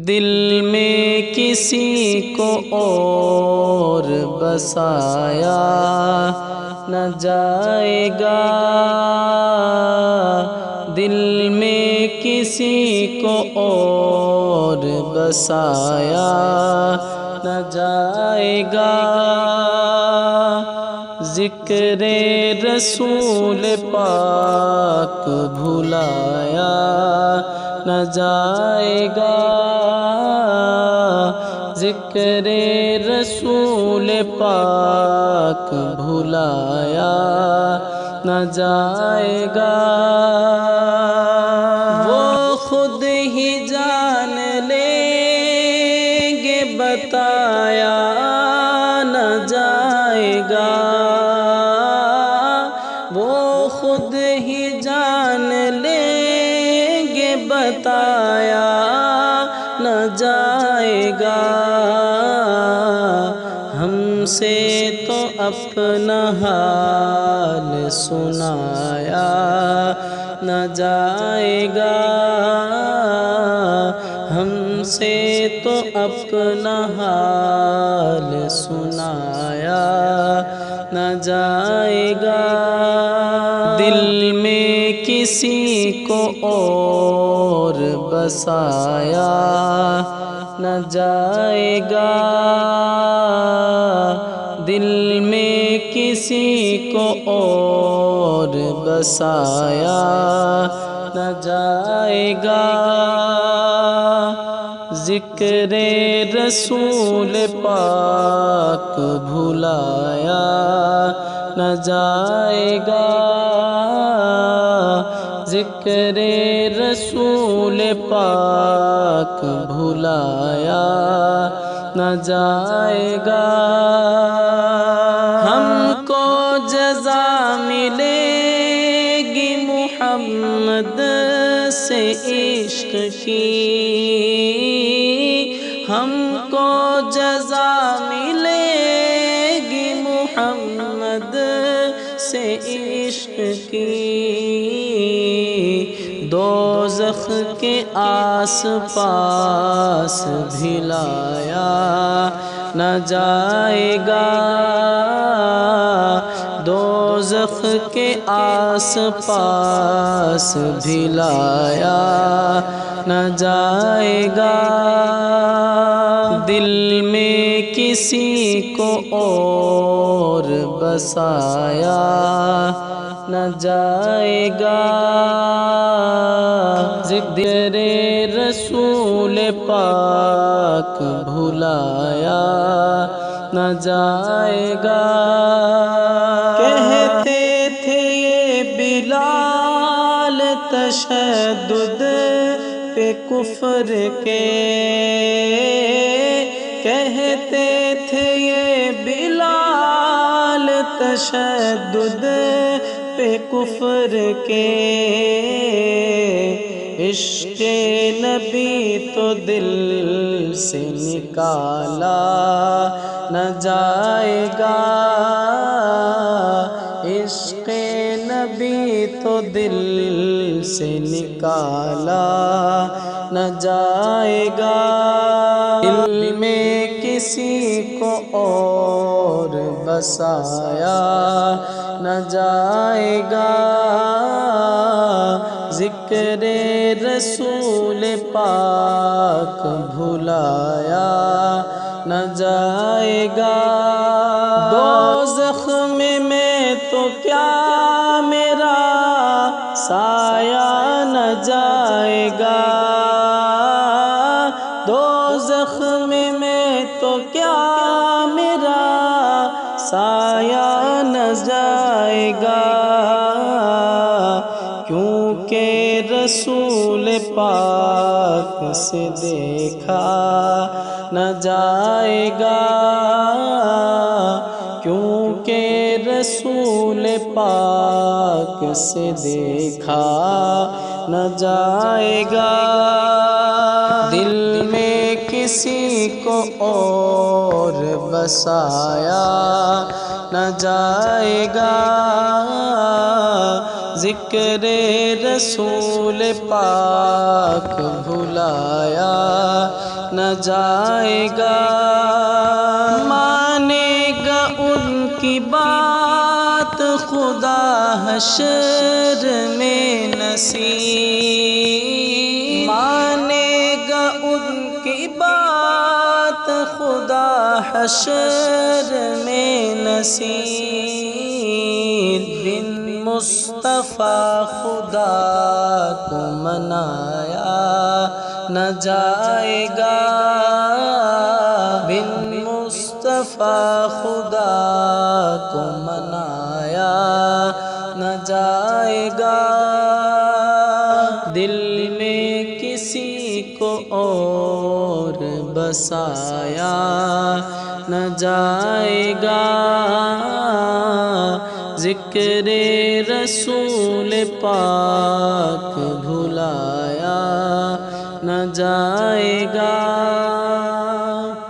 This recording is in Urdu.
دل میں کسی کو اور بسایا نہ جائے گا، دل میں کسی کو اور بسایا نہ جائے گا، ذکر رسول پاک بھلایا نہ جائے گا، ذکر رسول پاک بھلایا نہ جائے گا، وہ خود ہی جان لیں گے بتایا نہ جائے گا، وہ خود ہی جان لیں گے بتایا نہ جائے گا، ہم سے تو اپنا حال سنایا نہ جائے گا، ہم سے تو اپنا حال سنایا نہ جائے گا، دل میں کسی کو اور بسایا نہ جائے گا، دل میں کسی کو اور بسایا نہ جائے گا، ذکر رسول پاک بھلایا نہ جائے گا، ذکر رسول پاک بھلایا نہ جائے گا، ہم کو جزا ملے گی محمد سے عشق کی، ہم کو جزا ملے گی محمد سے عشق کی، دوزخ کے آس پاس بھی لایا نہ جائے گا، دوزخ کے آس پاس بھی لایا نہ جائے گا، دل میں کسی کو اور بسایا نہ جائے گا، ذکر رسول پاک بھلایا نہ جائے گا، کہتے تھے یہ بلال تشدد پہ کفر کے، کہتے تھے یہ بلال تشدد پہ کفر کے، عشق نبی تو دل سے نکالا نہ جائے گا، عشق نبی تو دل سے نکالا نہ جائے گا، دل میں کسی کو اور بسایا نہ جائے گا، ذکر رسول پاک بھلایا نہ جائے گا، دوزخ میں تو کیا میرا سایہ نہ جائے گا، دوزخ میں تو کیا میرا سایہ نہ جائے گا، کیونکہ رسول پاک سے دیکھا نہ جائے گا، کیونکہ رسول پاک سے دیکھا نہ جائے گا، دل میں کسی کو اور بسایا نہ جائے گا، ذکر رسول پاک بھلایا نہ جائے گا۔ مانے گا ان کی بات خدا حشر میں نصیر، مانے گا ان کی بات خدا حشر میں نصیر۔ بن مصطفیٰ خدا کو منایا نہ جائے گا، بن مصطفیٰ خدا کو منایا نہ جائے گا۔ دل میں کسی کو اور بسایا نہ جائے گا، ذکر رسول پاک